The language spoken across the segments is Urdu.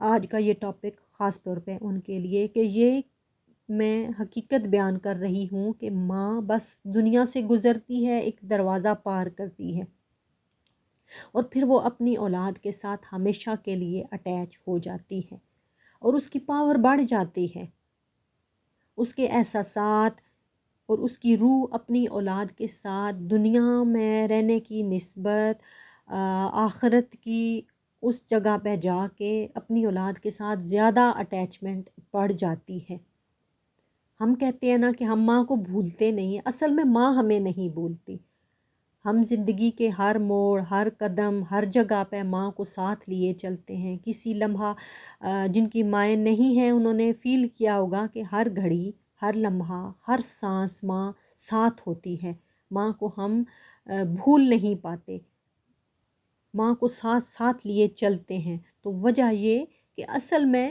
آج کا یہ ٹاپک خاص طور پہ ان کے لیے کہ یہ میں حقیقت بیان کر رہی ہوں کہ ماں بس دنیا سے گزرتی ہے، ایک دروازہ پار کرتی ہے اور پھر وہ اپنی اولاد کے ساتھ ہمیشہ کے لیے اٹیچ ہو جاتی ہے اور اس کی پاور بڑھ جاتی ہے، اس کے احساسات اور اس کی روح اپنی اولاد کے ساتھ دنیا میں رہنے کی نسبت آخرت کی اس جگہ پہ جا کے اپنی اولاد کے ساتھ زیادہ اٹیچمنٹ بڑھ جاتی ہے۔ ہم کہتے ہیں نا کہ ہم ماں کو بھولتے نہیں، اصل میں ماں ہمیں نہیں بھولتی۔ ہم زندگی کے ہر موڑ، ہر قدم، ہر جگہ پہ ماں کو ساتھ لیے چلتے ہیں۔ کسی لمحہ جن کی مائیں نہیں ہیں انہوں نے فیل کیا ہوگا کہ ہر گھڑی، ہر لمحہ، ہر سانس ماں ساتھ ہوتی ہے۔ ماں کو ہم بھول نہیں پاتے، ماں کو ساتھ ساتھ لیے چلتے ہیں۔ تو وجہ یہ کہ اصل میں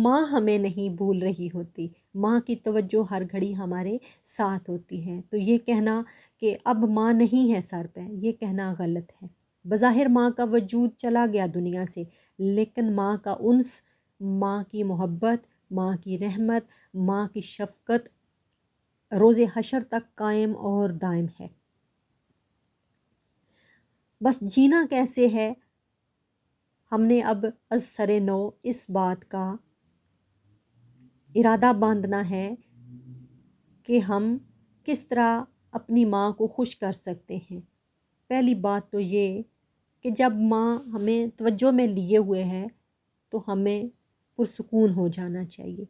ماں ہمیں نہیں بھول رہی ہوتی، ماں کی توجہ ہر گھڑی ہمارے ساتھ ہوتی ہے۔ تو یہ کہنا کہ اب ماں نہیں ہے سر پہ، یہ کہنا غلط ہے۔ بظاہر ماں کا وجود چلا گیا دنیا سے، لیکن ماں کا انس، ماں کی محبت، ماں کی رحمت، ماں کی شفقت روز حشر تک قائم اور دائم ہے۔ بس جینا کیسے ہے، ہم نے اب از سر نو اس بات کا ارادہ باندھنا ہے کہ ہم کس طرح اپنی ماں کو خوش کر سکتے ہیں۔ پہلی بات تو یہ کہ جب ماں ہمیں توجہ میں لیے ہوئے ہے تو ہمیں پرسکون ہو جانا چاہیے۔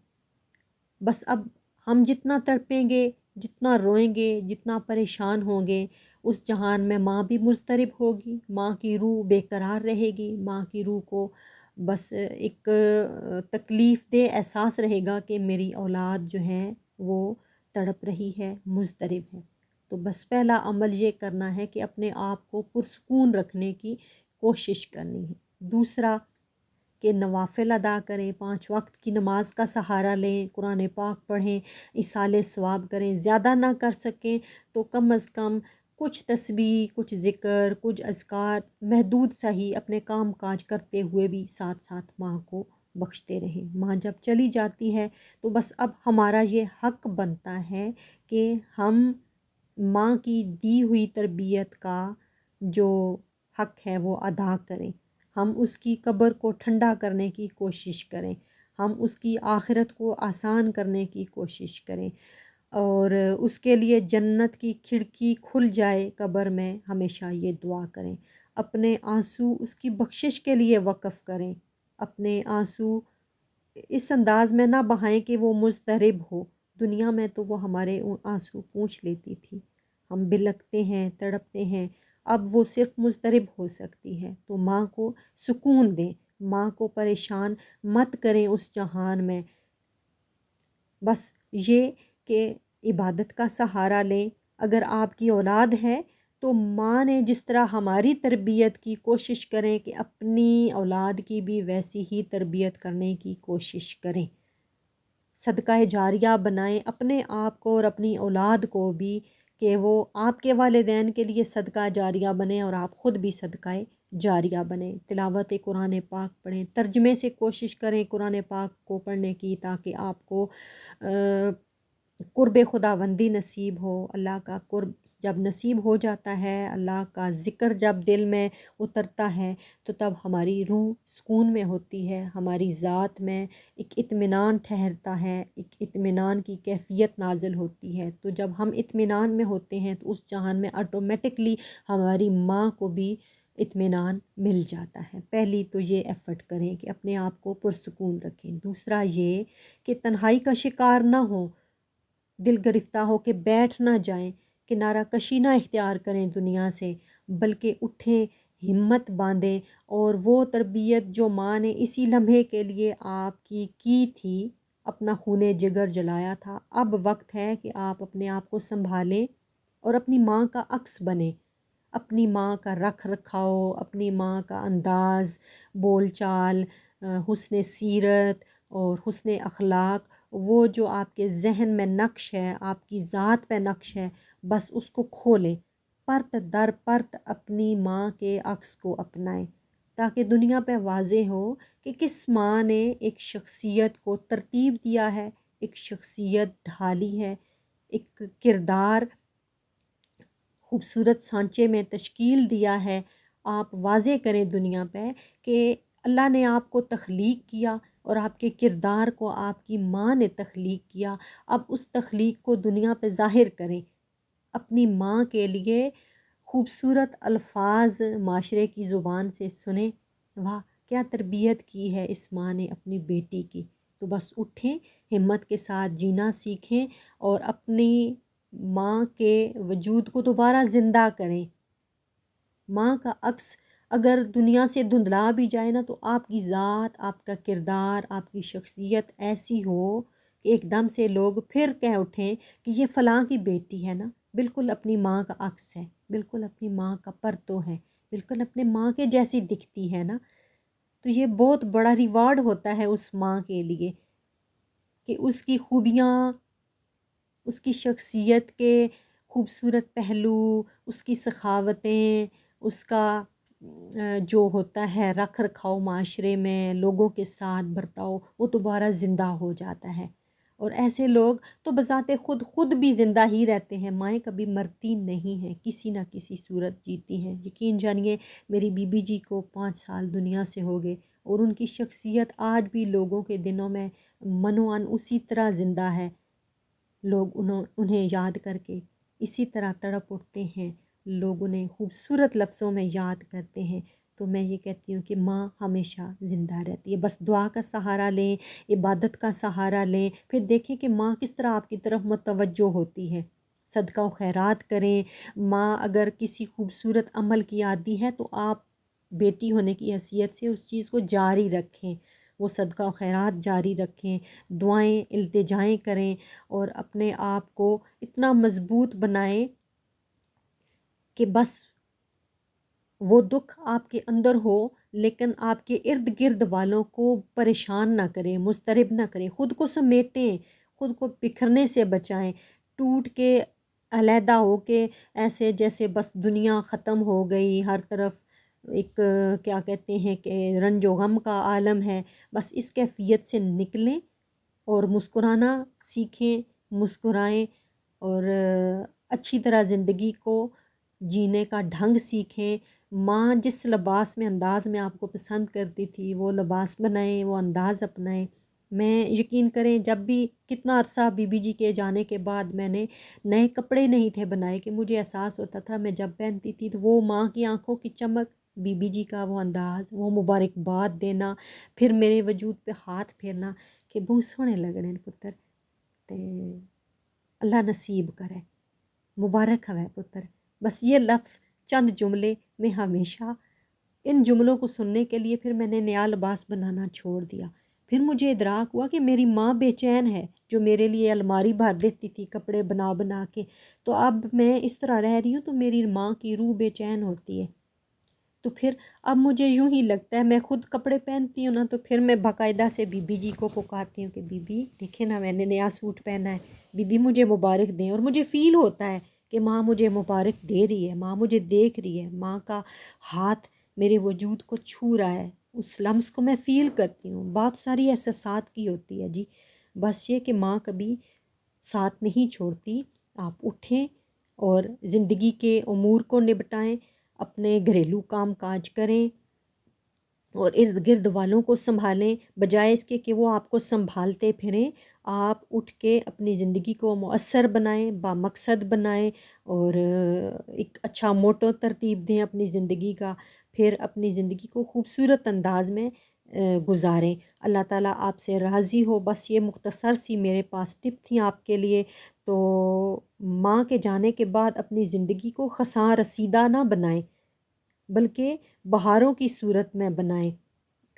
بس اب ہم جتنا تڑپیں گے، جتنا روئیں گے، جتنا پریشان ہوں گے، اس جہان میں ماں بھی مضطرب ہوگی، ماں کی روح بے قرار رہے گی، ماں کی روح کو بس ایک تکلیف دہ احساس رہے گا کہ میری اولاد جو ہے وہ تڑپ رہی ہے، مضطرب ہے۔ تو بس پہلا عمل یہ کرنا ہے کہ اپنے آپ کو پرسکون رکھنے کی کوشش کرنی ہے۔ دوسرا کہ نوافل ادا کریں، 5 وقت کی نماز کا سہارا لیں، قرآن پاک پڑھیں، ایصال ثواب کریں۔ زیادہ نہ کر سکیں تو کم از کم کچھ تسبیح، کچھ ذکر، کچھ اذکار محدود سا ہی اپنے کام کاج کرتے ہوئے بھی ساتھ ساتھ ماں کو بخشتے رہیں۔ ماں جب چلی جاتی ہے تو بس اب ہمارا یہ حق بنتا ہے کہ ہم ماں کی دی ہوئی تربیت کا جو حق ہے وہ ادا کریں، ہم اس کی قبر کو ٹھنڈا کرنے کی کوشش کریں، ہم اس کی آخرت کو آسان کرنے کی کوشش کریں اور اس کے لیے جنت کی کھڑکی کھل جائے قبر میں، ہمیشہ یہ دعا کریں۔ اپنے آنسو اس کی بخشش کے لیے وقف کریں، اپنے آنسو اس انداز میں نہ بہائیں کہ وہ مضطرب ہو۔ دنیا میں تو وہ ہمارے آنسو پوچھ لیتی تھی، ہم بلکتے ہیں، تڑپتے ہیں، اب وہ صرف مضطرب ہو سکتی ہے۔ تو ماں کو سکون دیں، ماں کو پریشان مت کریں اس جہان میں۔ بس یہ کہ عبادت کا سہارا لیں۔ اگر آپ کی اولاد ہے تو ماں نے جس طرح ہماری تربیت کی کوشش کریں کہ اپنی اولاد کی بھی ویسی ہی تربیت کرنے کی کوشش کریں۔ صدقہ جاریہ بنائیں اپنے آپ کو اور اپنی اولاد کو بھی کہ وہ آپ کے والدین کے لیے صدقہ جاریہ بنیں اور آپ خود بھی صدقہ جاریہ بنیں۔ تلاوت قرآن پاک پڑھیں، ترجمے سے کوشش کریں قرآن پاک کو پڑھنے کی تاکہ آپ کو قرب خداوندی نصیب ہو۔ اللہ کا قرب جب نصیب ہو جاتا ہے، اللہ کا ذکر جب دل میں اترتا ہے تو تب ہماری روح سکون میں ہوتی ہے، ہماری ذات میں ایک اطمینان ٹھہرتا ہے، ایک اطمینان کی کیفیت نازل ہوتی ہے۔ تو جب ہم اطمینان میں ہوتے ہیں تو اس جہان میں آٹومیٹکلی ہماری ماں کو بھی اطمینان مل جاتا ہے۔ پہلی تو یہ ایفرٹ کریں کہ اپنے آپ کو پرسکون رکھیں۔ دوسرا یہ کہ تنہائی کا شکار نہ ہوں، دل گرفتہ ہو کے بیٹھ نہ جائیں، کنارہ کشی نہ اختیار کریں دنیا سے، بلکہ اٹھیں، ہمت باندھیں اور وہ تربیت جو ماں نے اسی لمحے کے لیے آپ کی تھی، اپنا خون جگر جلایا تھا، اب وقت ہے کہ آپ اپنے آپ کو سنبھالیں اور اپنی ماں کا عکس بنیں۔ اپنی ماں کا رکھ رکھاؤ، اپنی ماں کا انداز، بول چال، حسن سیرت اور حسن اخلاق، وہ جو آپ کے ذہن میں نقش ہے، آپ کی ذات پہ نقش ہے، بس اس کو کھولیں، پرت در پرت اپنی ماں کے عکس کو اپنائیں تاکہ دنیا پہ واضح ہو کہ کس ماں نے ایک شخصیت کو ترتیب دیا ہے، ایک شخصیت ڈھالی ہے، ایک کردار خوبصورت سانچے میں تشکیل دیا ہے۔ آپ واضح کریں دنیا پہ کہ اللہ نے آپ کو تخلیق کیا اور آپ کے کردار کو آپ کی ماں نے تخلیق کیا۔ اب اس تخلیق کو دنیا پہ ظاہر کریں، اپنی ماں کے لیے خوبصورت الفاظ معاشرے کی زبان سے سنیں۔ واہ کیا تربیت کی ہے اس ماں نے اپنی بیٹی کی۔ تو بس اٹھیں، ہمت کے ساتھ جینا سیکھیں اور اپنی ماں کے وجود کو دوبارہ زندہ کریں۔ ماں کا عکس اگر دنیا سے دھندلا بھی جائے نا تو آپ کی ذات، آپ کا کردار، آپ کی شخصیت ایسی ہو کہ ایک دم سے لوگ پھر کہہ اٹھیں کہ یہ فلاں کی بیٹی ہے نا، بالکل اپنی ماں کا عکس ہے، بالکل اپنی ماں کا پرتو ہے، بالکل اپنے ماں کے جیسی دکھتی ہے نا۔ تو یہ بہت بڑا ریوارڈ ہوتا ہے اس ماں کے لیے کہ اس کی خوبیاں، اس کی شخصیت کے خوبصورت پہلو، اس کی سخاوتیں، اس کا جو ہوتا ہے رکھ رکھاؤ معاشرے میں، لوگوں کے ساتھ برتاؤ، وہ دوبارہ زندہ ہو جاتا ہے۔ اور ایسے لوگ تو بذات خود بھی زندہ ہی رہتے ہیں۔ مائیں کبھی مرتی نہیں ہیں، کسی نہ کسی صورت جیتی ہیں۔ یقین جانیے میری بی بی جی کو 5 سال دنیا سے ہو گئے اور ان کی شخصیت آج بھی لوگوں کے دنوں میں منوان اسی طرح زندہ ہے۔ لوگ انہیں یاد کر کے اسی طرح تڑپ اٹھتے ہیں، لوگ انہیں خوبصورت لفظوں میں یاد کرتے ہیں۔ تو میں یہ کہتی ہوں کہ ماں ہمیشہ زندہ رہتی ہے۔ بس دعا کا سہارا لیں، عبادت کا سہارا لیں، پھر دیکھیں کہ ماں کس طرح آپ کی طرف متوجہ ہوتی ہے۔ صدقہ و خیرات کریں۔ ماں اگر کسی خوبصورت عمل کی عادی ہے تو آپ بیٹی ہونے کی حیثیت سے اس چیز کو جاری رکھیں، وہ صدقہ و خیرات جاری رکھیں، دعائیں التجائیں کریں اور اپنے آپ کو اتنا مضبوط بنائیں کہ بس وہ دکھ آپ کے اندر ہو لیکن آپ کے ارد گرد والوں کو پریشان نہ کریں، مضطرب نہ کریں۔ خود کو سمیٹیں، خود کو بکھرنے سے بچائیں، ٹوٹ کے علیحدہ ہو کے ایسے جیسے بس دنیا ختم ہو گئی، ہر طرف ایک کیا کہتے ہیں کہ رنج و غم کا عالم ہے، بس اس کیفیت سے نکلیں اور مسکرانا سیکھیں، مسکرائیں اور اچھی طرح زندگی کو جینے کا ڈھنگ سیکھیں۔ ماں جس لباس میں انداز میں آپ کو پسند کرتی تھی وہ لباس بنائیں، وہ انداز اپنائیں۔ میں یقین کریں جب بھی کتنا عرصہ بی بی جی کے جانے کے بعد میں نے نئے کپڑے نہیں تھے بنائے کہ مجھے احساس ہوتا تھا میں جب پہنتی تھی تو وہ ماں کی آنکھوں کی چمک، بی بی جی کا وہ انداز، وہ مبارکباد دینا، پھر میرے وجود پہ ہاتھ پھیرنا کہ بہت سونے لگنے پتر تے اللہ نصیب کرے، مبارک ہوے پتر۔ بس یہ لفظ چند جملے میں ہمیشہ ان جملوں کو سننے کے لیے پھر میں نے نیا لباس بنانا چھوڑ دیا۔ پھر مجھے ادراک ہوا کہ میری ماں بے چین ہے جو میرے لیے الماری بھر دیتی تھی کپڑے بنا بنا کے، تو اب میں اس طرح رہ رہی ہوں تو میری ماں کی روح بے چین ہوتی ہے۔ تو پھر اب مجھے یوں ہی لگتا ہے میں خود کپڑے پہنتی ہوں نا تو پھر میں باقاعدہ سے بی بی جی کو پکارتی ہوں کہ بی بی دیکھیں نا میں نے نیا سوٹ پہنا ہے، بی بی مجھے مبارک دیں۔ اور مجھے فیل ہوتا ہے کہ ماں مجھے مبارک دے رہی ہے، ماں مجھے دیکھ رہی ہے، ماں کا ہاتھ میرے وجود کو چھو رہا ہے، اس لمس کو میں فیل کرتی ہوں۔ بات ساری احساسات کی ہوتی ہے جی، بس یہ کہ ماں کبھی ساتھ نہیں چھوڑتی۔ آپ اٹھیں اور زندگی کے امور کو نپٹائیں، اپنے گھریلو کام کاج کریں اور ارد گرد والوں کو سنبھالیں، بجائے اس کے کہ وہ آپ کو سنبھالتے پھریں۔ آپ اٹھ کے اپنی زندگی کو مؤثر بنائیں، بامقصد بنائیں اور ایک اچھا موٹو ترتیب دیں اپنی زندگی کا، پھر اپنی زندگی کو خوبصورت انداز میں گزاریں۔ اللہ تعالیٰ آپ سے راضی ہو۔ بس یہ مختصر سی میرے پاس ٹپ تھیں آپ کے لیے۔ تو ماں کے جانے کے بعد اپنی زندگی کو خساں رسیدہ نہ بنائیں بلکہ بہاروں کی صورت میں بنائیں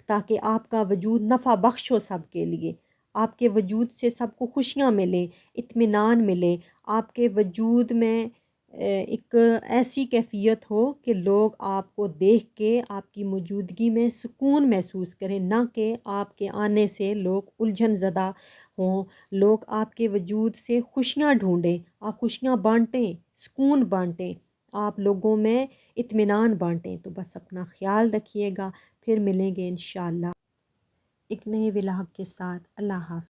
تاکہ آپ کا وجود نفع بخش ہو سب کے لیے، آپ کے وجود سے سب کو خوشیاں ملیں، اطمینان ملے، آپ کے وجود میں ایک ایسی کیفیت ہو کہ لوگ آپ کو دیکھ کے آپ کی موجودگی میں سکون محسوس کریں، نہ کہ آپ کے آنے سے لوگ الجھن زدہ ہوں، لوگ آپ کے وجود سے خوشیاں ڈھونڈیں، آپ خوشیاں بانٹیں، سکون بانٹیں، آپ لوگوں میں اطمینان بانٹیں۔ تو بس اپنا خیال رکھیے گا، پھر ملیں گے انشاءاللہ۔ ایک نئے ولاگ کے ساتھ۔ اللہ حافظ۔